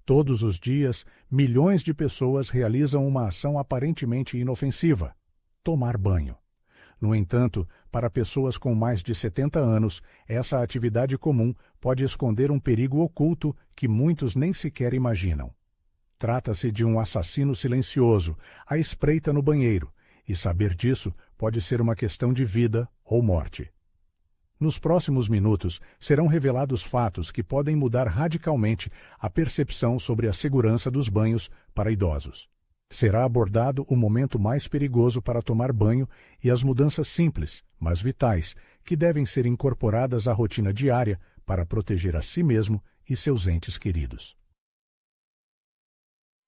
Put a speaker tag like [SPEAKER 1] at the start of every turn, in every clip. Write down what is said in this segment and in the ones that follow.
[SPEAKER 1] Todos os dias, milhões de pessoas realizam uma ação aparentemente inofensiva: tomar banho. No entanto, para pessoas com mais de 70 anos, essa atividade comum pode esconder um perigo oculto que muitos nem sequer imaginam. Trata-se de um assassino silencioso, à espreita no banheiro, e saber disso pode ser uma questão de vida ou morte. Nos próximos minutos, serão revelados fatos que podem mudar radicalmente a percepção sobre a segurança dos banhos para idosos. Será abordado o momento mais perigoso para tomar banho e as mudanças simples, mas vitais, que devem ser incorporadas à rotina diária para proteger a si mesmo e seus entes queridos.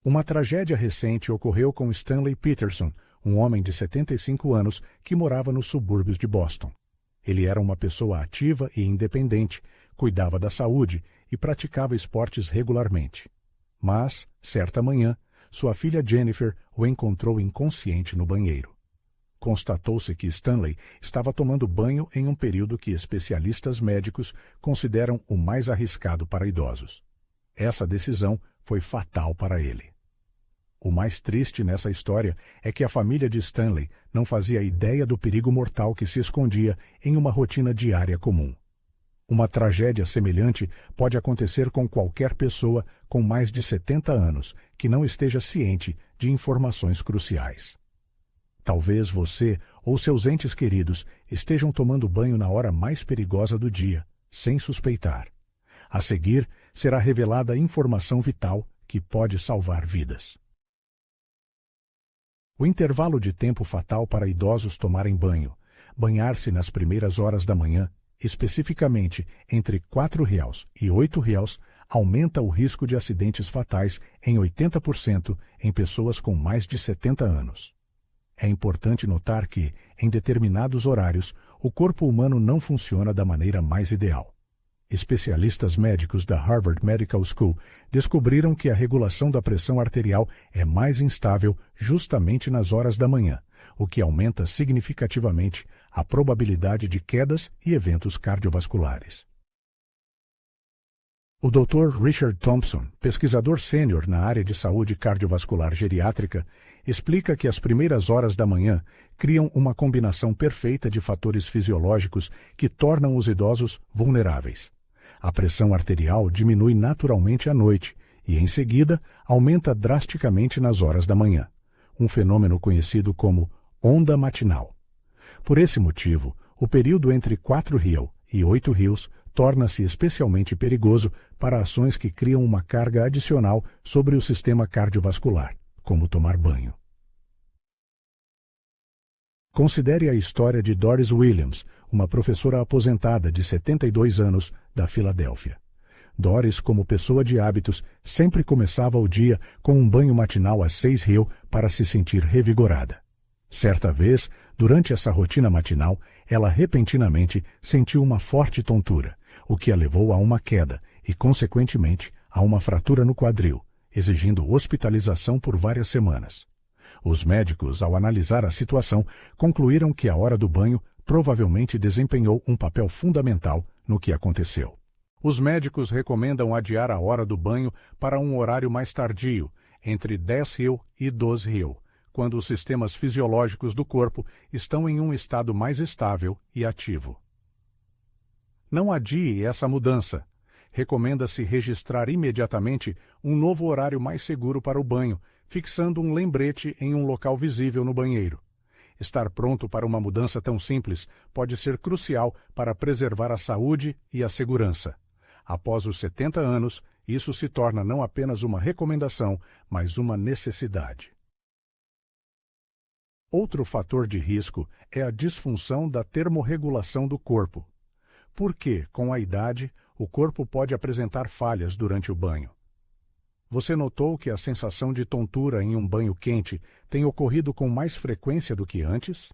[SPEAKER 1] Uma tragédia recente ocorreu com Stanley Peterson, um homem de 75 anos que morava nos subúrbios de Boston. Ele era uma pessoa ativa e independente, cuidava da saúde e praticava esportes regularmente. Mas, certa manhã, sua filha Jennifer o encontrou inconsciente no banheiro. Constatou-se que Stanley estava tomando banho em um período que especialistas médicos consideram o mais arriscado para idosos. Essa decisão foi fatal para ele. O mais triste nessa história é que a família de Stanley não fazia ideia do perigo mortal que se escondia em uma rotina diária comum. Uma tragédia semelhante pode acontecer com qualquer pessoa com mais de 70 anos que não esteja ciente de informações cruciais. Talvez você ou seus entes queridos estejam tomando banho na hora mais perigosa do dia, sem suspeitar. A seguir, será revelada informação vital que pode salvar vidas. O intervalo de tempo fatal para idosos tomarem banho, banhar-se nas primeiras horas da manhã, especificamente entre 4 reais e 8 reais, aumenta o risco de acidentes fatais em 80% em pessoas com mais de 70 anos. É importante notar que, em determinados horários, o corpo humano não funciona da maneira mais ideal. Especialistas médicos da Harvard Medical School descobriram que a regulação da pressão arterial é mais instável justamente nas horas da manhã, o que aumenta significativamente a probabilidade de quedas e eventos cardiovasculares. O Dr. Richard Thompson, pesquisador sênior na área de saúde cardiovascular geriátrica, explica que as primeiras horas da manhã criam uma combinação perfeita de fatores fisiológicos que tornam os idosos vulneráveis. A pressão arterial diminui naturalmente à noite e, em seguida, aumenta drasticamente nas horas da manhã, um fenômeno conhecido como onda matinal. Por esse motivo, o período entre 4 rios e 8 rios torna-se especialmente perigoso para ações que criam uma carga adicional sobre o sistema cardiovascular, como tomar banho. Considere a história de Doris Williams, uma professora aposentada de 72 anos da Filadélfia. Doris, como pessoa de hábitos, sempre começava o dia com um banho matinal às 6 rios para se sentir revigorada. Certa vez, durante essa rotina matinal, ela repentinamente sentiu uma forte tontura, o que a levou a uma queda e, consequentemente, a uma fratura no quadril, exigindo hospitalização por várias semanas. Os médicos, ao analisar a situação, concluíram que a hora do banho provavelmente desempenhou um papel fundamental no que aconteceu. Os médicos recomendam adiar a hora do banho para um horário mais tardio, entre 10 rios e 12 rios, quando os sistemas fisiológicos do corpo estão em um estado mais estável e ativo. Não adie essa mudança. Recomenda-se registrar imediatamente um novo horário mais seguro para o banho, fixando um lembrete em um local visível no banheiro. Estar pronto para uma mudança tão simples pode ser crucial para preservar a saúde e a segurança. Após os 70 anos, isso se torna não apenas uma recomendação, mas uma necessidade. Outro fator de risco é a disfunção da termorregulação do corpo. Por que, com a idade, o corpo pode apresentar falhas durante o banho? Você notou que a sensação de tontura em um banho quente tem ocorrido com mais frequência do que antes?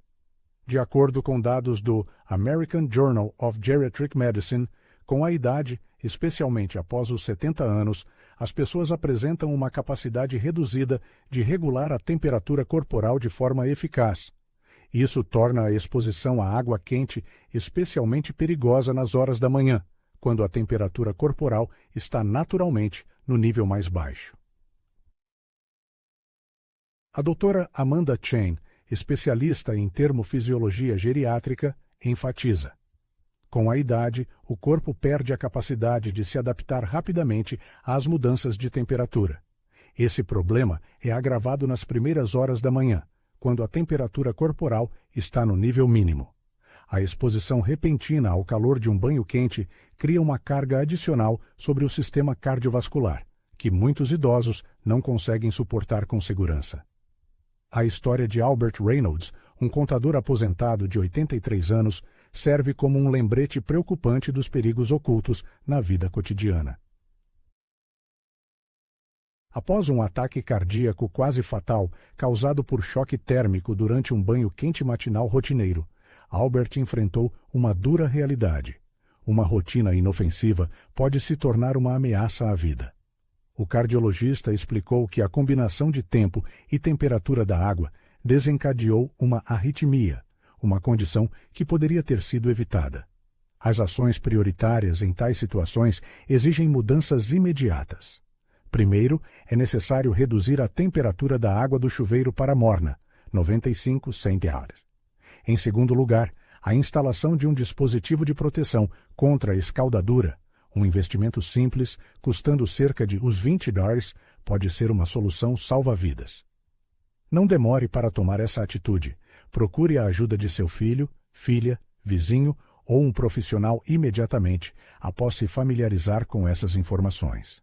[SPEAKER 1] De acordo com dados do American Journal of Geriatric Medicine, com a idade, especialmente após os 70 anos, as pessoas apresentam uma capacidade reduzida de regular a temperatura corporal de forma eficaz. Isso torna a exposição à água quente especialmente perigosa nas horas da manhã, quando a temperatura corporal está naturalmente no nível mais baixo. A doutora Amanda Chain, especialista em termofisiologia geriátrica, enfatiza: com a idade, o corpo perde a capacidade de se adaptar rapidamente às mudanças de temperatura. Esse problema é agravado nas primeiras horas da manhã, quando a temperatura corporal está no nível mínimo. A exposição repentina ao calor de um banho quente cria uma carga adicional sobre o sistema cardiovascular, que muitos idosos não conseguem suportar com segurança. A história de Albert Reynolds, um contador aposentado de 83 anos, serve como um lembrete preocupante dos perigos ocultos na vida cotidiana. Após um ataque cardíaco quase fatal causado por choque térmico durante um banho quente matinal rotineiro, Albert enfrentou uma dura realidade. Uma rotina inofensiva pode se tornar uma ameaça à vida. O cardiologista explicou que a combinação de tempo e temperatura da água desencadeou uma arritmia, uma condição que poderia ter sido evitada. As ações prioritárias em tais situações exigem mudanças imediatas. Primeiro, é necessário reduzir a temperatura da água do chuveiro para morna, 95-100 graus. Em segundo lugar, a instalação de um dispositivo de proteção contra a escaldadura, um investimento simples, custando cerca de uns $20, pode ser uma solução salva-vidas. Não demore para tomar essa atitude. Procure a ajuda de seu filho, filha, vizinho ou um profissional imediatamente após se familiarizar com essas informações.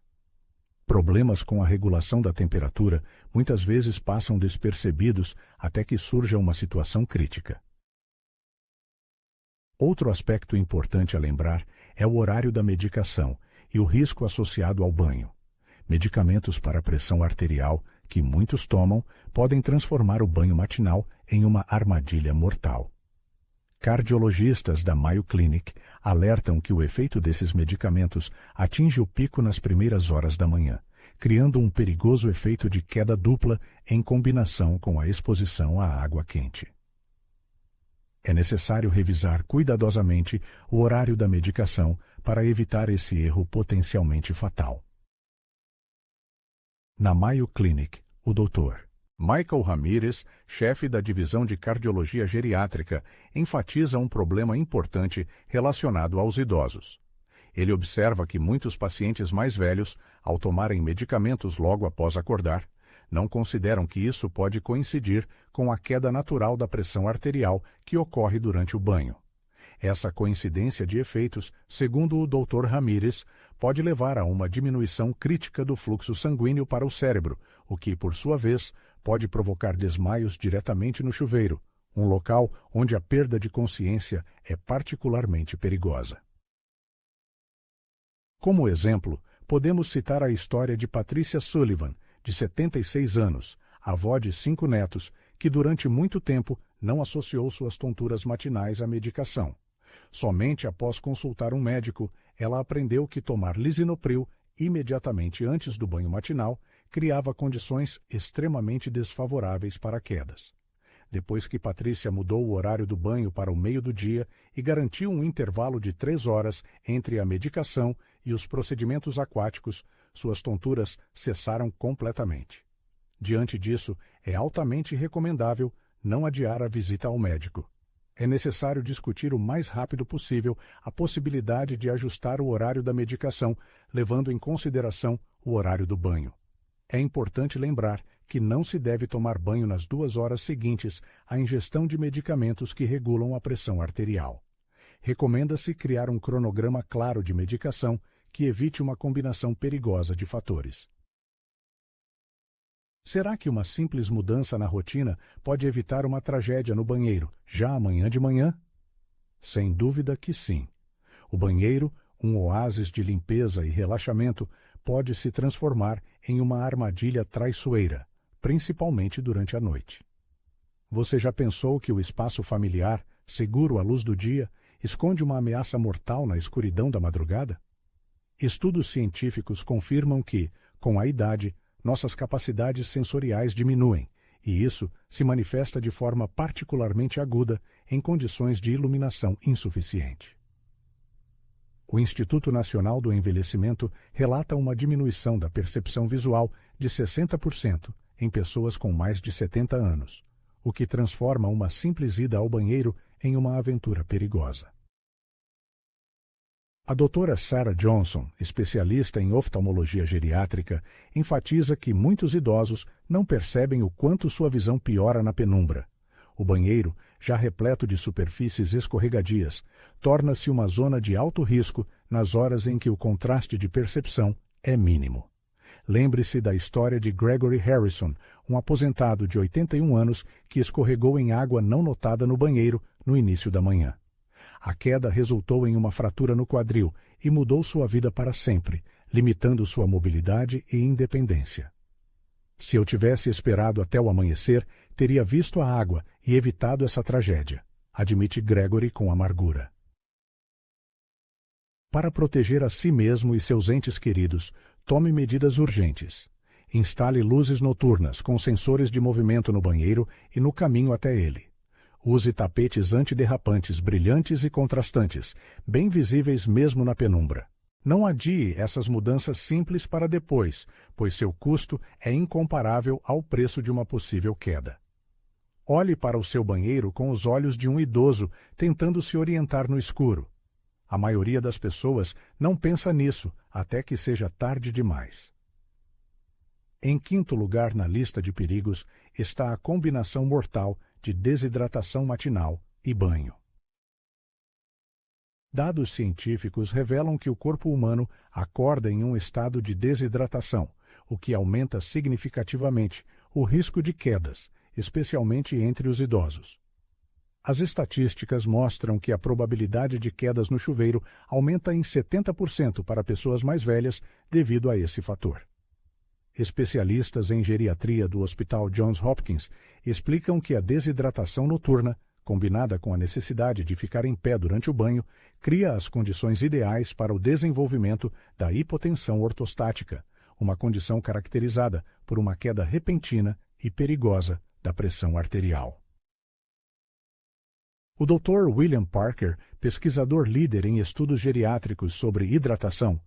[SPEAKER 1] Problemas com a regulação da temperatura muitas vezes passam despercebidos até que surja uma situação crítica. Outro aspecto importante a lembrar é o horário da medicação e o risco associado ao banho. Medicamentos para pressão arterial, que muitos tomam, podem transformar o banho matinal em uma armadilha mortal. Cardiologistas da Mayo Clinic alertam que o efeito desses medicamentos atinge o pico nas primeiras horas da manhã, criando um perigoso efeito de queda dupla em combinação com a exposição à água quente. É necessário revisar cuidadosamente o horário da medicação para evitar esse erro potencialmente fatal. Na Mayo Clinic, o Dr. Michael Ramirez, chefe da divisão de cardiologia geriátrica, enfatiza um problema importante relacionado aos idosos. Ele observa que muitos pacientes mais velhos, ao tomarem medicamentos logo após acordar, não consideram que isso pode coincidir com a queda natural da pressão arterial que ocorre durante o banho. Essa coincidência de efeitos, segundo o Dr. Ramirez, pode levar a uma diminuição crítica do fluxo sanguíneo para o cérebro, o que, por sua vez, pode provocar desmaios diretamente no chuveiro, um local onde a perda de consciência é particularmente perigosa. Como exemplo, podemos citar a história de Patricia Sullivan, de 76 anos, avó de 5 netos, que durante muito tempo não associou suas tonturas matinais à medicação. Somente após consultar um médico, ela aprendeu que tomar lisinopril imediatamente antes do banho matinal criava condições extremamente desfavoráveis para quedas. Depois que Patrícia mudou o horário do banho para o meio do dia e garantiu um intervalo de 3 horas entre a medicação e os procedimentos aquáticos, suas tonturas cessaram completamente. Diante disso, é altamente recomendável não adiar a visita ao médico. É necessário discutir o mais rápido possível a possibilidade de ajustar o horário da medicação, levando em consideração o horário do banho. É importante lembrar que não se deve tomar banho nas 2 horas seguintes à ingestão de medicamentos que regulam a pressão arterial. Recomenda-se criar um cronograma claro de medicação que evite uma combinação perigosa de fatores. Será que uma simples mudança na rotina pode evitar uma tragédia no banheiro, já amanhã de manhã? Sem dúvida que sim. O banheiro, um oásis de limpeza e relaxamento, pode se transformar em uma armadilha traiçoeira, principalmente durante a noite. Você já pensou que o espaço familiar, seguro à luz do dia, esconde uma ameaça mortal na escuridão da madrugada? Estudos científicos confirmam que, com a idade, nossas capacidades sensoriais diminuem, e isso se manifesta de forma particularmente aguda em condições de iluminação insuficiente. O Instituto Nacional do Envelhecimento relata uma diminuição da percepção visual de 60% em pessoas com mais de 70 anos, o que transforma uma simples ida ao banheiro em uma aventura perigosa. A doutora Sarah Johnson, especialista em oftalmologia geriátrica, enfatiza que muitos idosos não percebem o quanto sua visão piora na penumbra. O banheiro, já repleto de superfícies escorregadias, torna-se uma zona de alto risco nas horas em que o contraste de percepção é mínimo. Lembre-se da história de Gregory Harrison, um aposentado de 81 anos que escorregou em água não notada no banheiro no início da manhã. A queda resultou em uma fratura no quadril e mudou sua vida para sempre, limitando sua mobilidade e independência. Se eu tivesse esperado até o amanhecer, teria visto a água e evitado essa tragédia, admite Gregory com amargura. Para proteger a si mesmo e seus entes queridos, tome medidas urgentes. Instale luzes noturnas com sensores de movimento no banheiro e no caminho até ele. Use tapetes antiderrapantes brilhantes e contrastantes, bem visíveis mesmo na penumbra. Não adie essas mudanças simples para depois, pois seu custo é incomparável ao preço de uma possível queda. Olhe para o seu banheiro com os olhos de um idoso tentando se orientar no escuro. A maioria das pessoas não pensa nisso até que seja tarde demais. Em quinto lugar na lista de perigos está a combinação mortal de desidratação matinal e banho. Dados científicos revelam que o corpo humano acorda em um estado de desidratação, o que aumenta significativamente o risco de quedas, especialmente entre os idosos. As estatísticas mostram que a probabilidade de quedas no chuveiro aumenta em 70% para pessoas mais velhas devido a esse fator. Especialistas em geriatria do Hospital Johns Hopkins explicam que a desidratação noturna, combinada com a necessidade de ficar em pé durante o banho, cria as condições ideais para o desenvolvimento da hipotensão ortostática, uma condição caracterizada por uma queda repentina e perigosa da pressão arterial. O Dr. William Parker, pesquisador líder em estudos geriátricos sobre hidratação,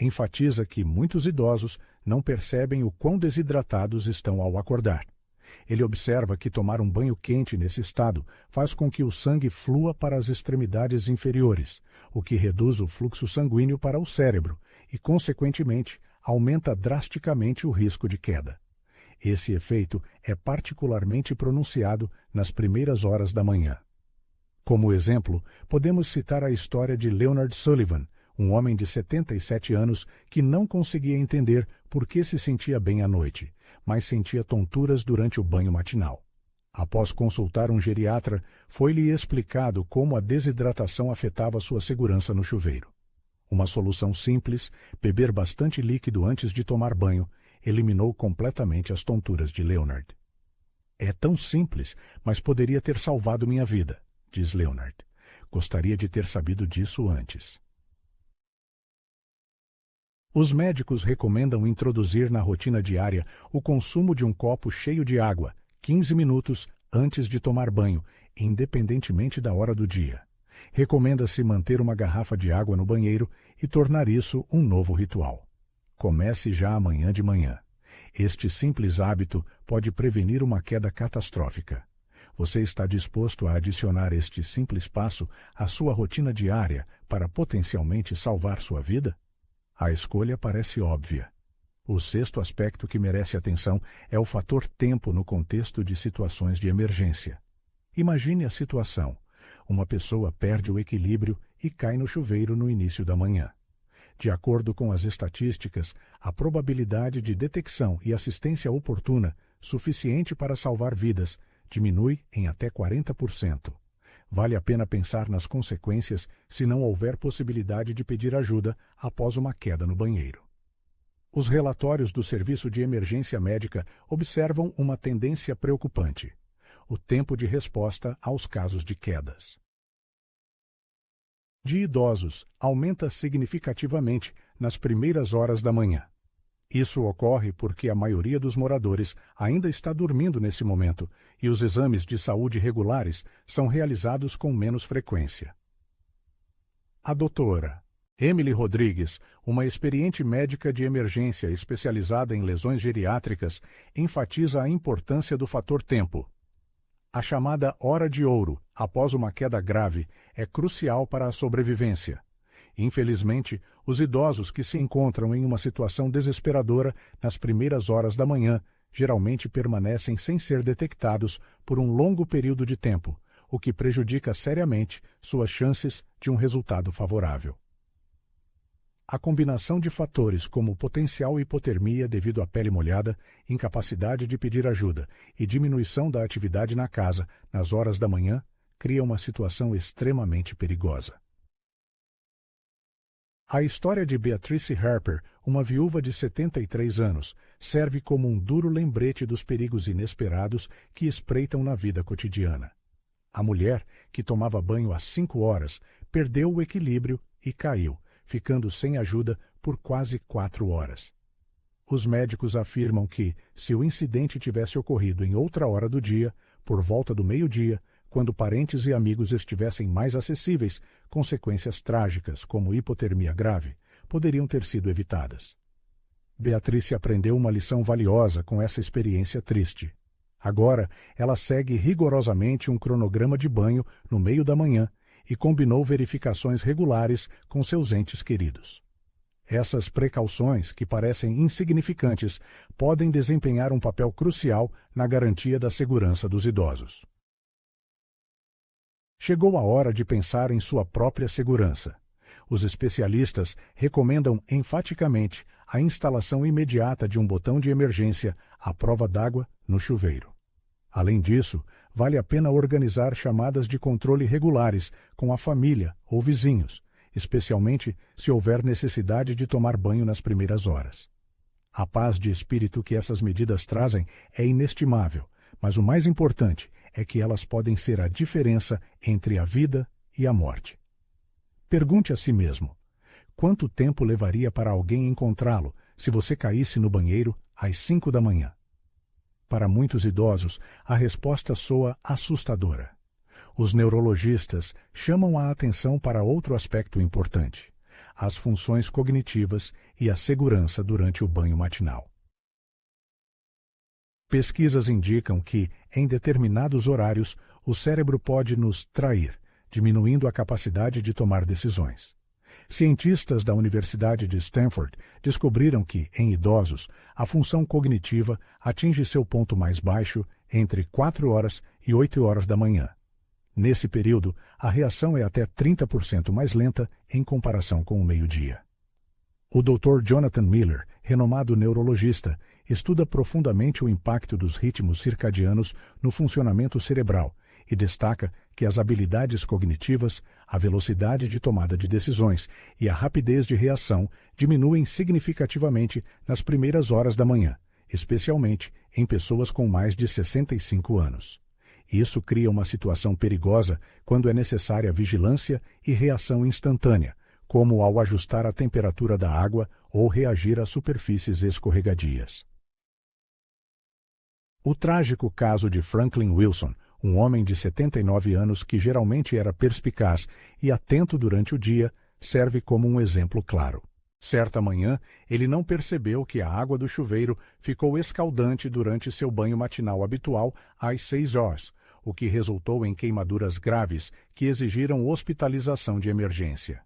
[SPEAKER 1] enfatiza que muitos idosos não percebem o quão desidratados estão ao acordar. Ele observa que tomar um banho quente nesse estado faz com que o sangue flua para as extremidades inferiores, o que reduz o fluxo sanguíneo para o cérebro e, consequentemente, aumenta drasticamente o risco de queda. Esse efeito é particularmente pronunciado nas primeiras horas da manhã. Como exemplo, podemos citar a história de Leonard Sullivan, um homem de 77 anos que não conseguia entender por que se sentia bem à noite, mas sentia tonturas durante o banho matinal. Após consultar um geriatra, foi-lhe explicado como a desidratação afetava sua segurança no chuveiro. Uma solução simples, beber bastante líquido antes de tomar banho, eliminou completamente as tonturas de Leonard. É tão simples, mas poderia ter salvado minha vida, diz Leonard. Gostaria de ter sabido disso antes. Os médicos recomendam introduzir na rotina diária o consumo de um copo cheio de água, 15 minutos antes de tomar banho, independentemente da hora do dia. Recomenda-se manter uma garrafa de água no banheiro e tornar isso um novo ritual. Comece já amanhã de manhã. Este simples hábito pode prevenir uma queda catastrófica. Você está disposto a adicionar este simples passo à sua rotina diária para potencialmente salvar sua vida? A escolha parece óbvia. O sexto aspecto que merece atenção é o fator tempo no contexto de situações de emergência. Imagine a situação. Uma pessoa perde o equilíbrio e cai no chuveiro no início da manhã. De acordo com as estatísticas, a probabilidade de detecção e assistência oportuna, suficiente para salvar vidas, diminui em até 40%. Vale a pena pensar nas consequências se não houver possibilidade de pedir ajuda após uma queda no banheiro. Os relatórios do Serviço de Emergência Médica observam uma tendência preocupante: o tempo de resposta aos casos de quedas de idosos aumenta significativamente nas primeiras horas da manhã. Isso ocorre porque a maioria dos moradores ainda está dormindo nesse momento e os exames de saúde regulares são realizados com menos frequência. A doutora Emily Rodrigues, uma experiente médica de emergência especializada em lesões geriátricas, enfatiza a importância do fator tempo. A chamada hora de ouro, após uma queda grave, é crucial para a sobrevivência. Infelizmente, os idosos que se encontram em uma situação desesperadora nas primeiras horas da manhã geralmente permanecem sem ser detectados por um longo período de tempo, o que prejudica seriamente suas chances de um resultado favorável. A combinação de fatores como potencial hipotermia devido à pele molhada, incapacidade de pedir ajuda e diminuição da atividade na casa nas horas da manhã cria uma situação extremamente perigosa. A história de Beatrice Harper, uma viúva de 73 anos, serve como um duro lembrete dos perigos inesperados que espreitam na vida cotidiana. A mulher, que tomava banho às 5 horas, perdeu o equilíbrio e caiu, ficando sem ajuda por quase 4 horas. Os médicos afirmam que, se o incidente tivesse ocorrido em outra hora do dia, por volta do meio-dia, quando parentes e amigos estivessem mais acessíveis, consequências trágicas, como hipotermia grave, poderiam ter sido evitadas. Beatrice aprendeu uma lição valiosa com essa experiência triste. Agora, ela segue rigorosamente um cronograma de banho no meio da manhã e combinou verificações regulares com seus entes queridos. Essas precauções, que parecem insignificantes, podem desempenhar um papel crucial na garantia da segurança dos idosos. Chegou a hora de pensar em sua própria segurança. Os especialistas recomendam enfaticamente a instalação imediata de um botão de emergência à prova d'água no chuveiro. Além disso, vale a pena organizar chamadas de controle regulares com a família ou vizinhos, especialmente se houver necessidade de tomar banho nas primeiras horas. A paz de espírito que essas medidas trazem é inestimável, mas o mais importante é que elas podem ser a diferença entre a vida e a morte. Pergunte a si mesmo: quanto tempo levaria para alguém encontrá-lo se você caísse no banheiro às 5 da manhã? Para muitos idosos, a resposta soa assustadora. Os neurologistas chamam a atenção para outro aspecto importante: as funções cognitivas e a segurança durante o banho matinal. Pesquisas indicam que, em determinados horários, o cérebro pode nos trair, diminuindo a capacidade de tomar decisões. Cientistas da Universidade de Stanford descobriram que, em idosos, a função cognitiva atinge seu ponto mais baixo entre 4 horas e 8 horas da manhã. Nesse período, a reação é até 30% mais lenta em comparação com o meio-dia. O Dr. Jonathan Miller, renomado neurologista, estuda profundamente o impacto dos ritmos circadianos no funcionamento cerebral e destaca que as habilidades cognitivas, a velocidade de tomada de decisões e a rapidez de reação diminuem significativamente nas primeiras horas da manhã, especialmente em pessoas com mais de 65 anos. Isso cria uma situação perigosa quando é necessária vigilância e reação instantânea, como ao ajustar a temperatura da água ou reagir a superfícies escorregadias. O trágico caso de Franklin Wilson, um homem de 79 anos que geralmente era perspicaz e atento durante o dia, serve como um exemplo claro. Certa manhã, ele não percebeu que a água do chuveiro ficou escaldante durante seu banho matinal habitual às 6 horas, o que resultou em queimaduras graves que exigiram hospitalização de emergência.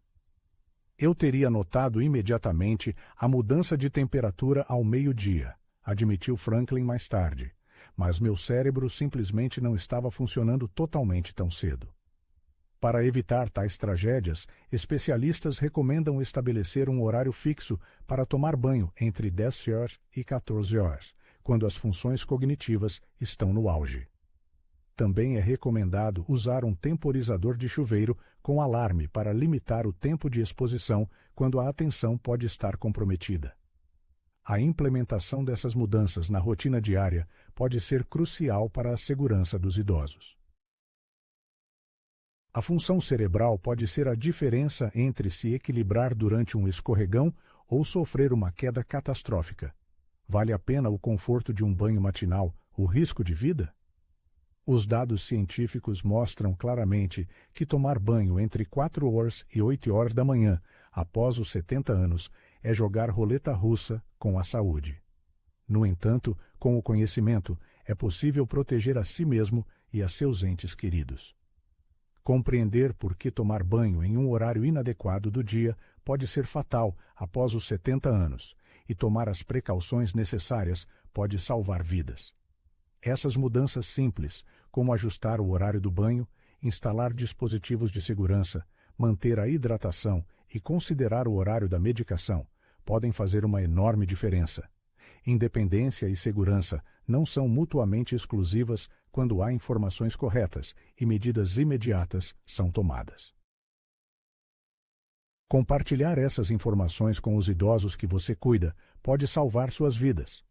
[SPEAKER 1] Eu teria notado imediatamente a mudança de temperatura ao meio-dia, admitiu Franklin mais tarde, mas meu cérebro simplesmente não estava funcionando totalmente tão cedo. Para evitar tais tragédias, especialistas recomendam estabelecer um horário fixo para tomar banho entre 10 horas e 14 horas, quando as funções cognitivas estão no auge. Também é recomendado usar um temporizador de chuveiro com alarme para limitar o tempo de exposição quando a atenção pode estar comprometida. A implementação dessas mudanças na rotina diária pode ser crucial para a segurança dos idosos. A função cerebral pode ser a diferença entre se equilibrar durante um escorregão ou sofrer uma queda catastrófica. Vale a pena o conforto de um banho matinal, o risco de vida? Os dados científicos mostram claramente que tomar banho entre 4 horas e 8 horas da manhã, após os 70 anos, é jogar roleta russa com a saúde. No entanto, com o conhecimento, é possível proteger a si mesmo e a seus entes queridos. Compreender por que tomar banho em um horário inadequado do dia pode ser fatal após os 70 anos, e tomar as precauções necessárias pode salvar vidas. Essas mudanças simples, como ajustar o horário do banho, instalar dispositivos de segurança, manter a hidratação e considerar o horário da medicação, podem fazer uma enorme diferença. Independência e segurança não são mutuamente exclusivas quando há informações corretas e medidas imediatas são tomadas. Compartilhar essas informações com os idosos que você cuida pode salvar suas vidas.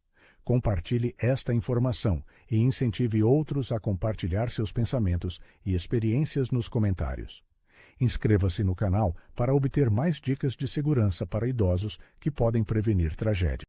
[SPEAKER 1] Compartilhe esta informação e incentive outros a compartilhar seus pensamentos e experiências nos comentários. Inscreva-se no canal para obter mais dicas de segurança para idosos que podem prevenir tragédias.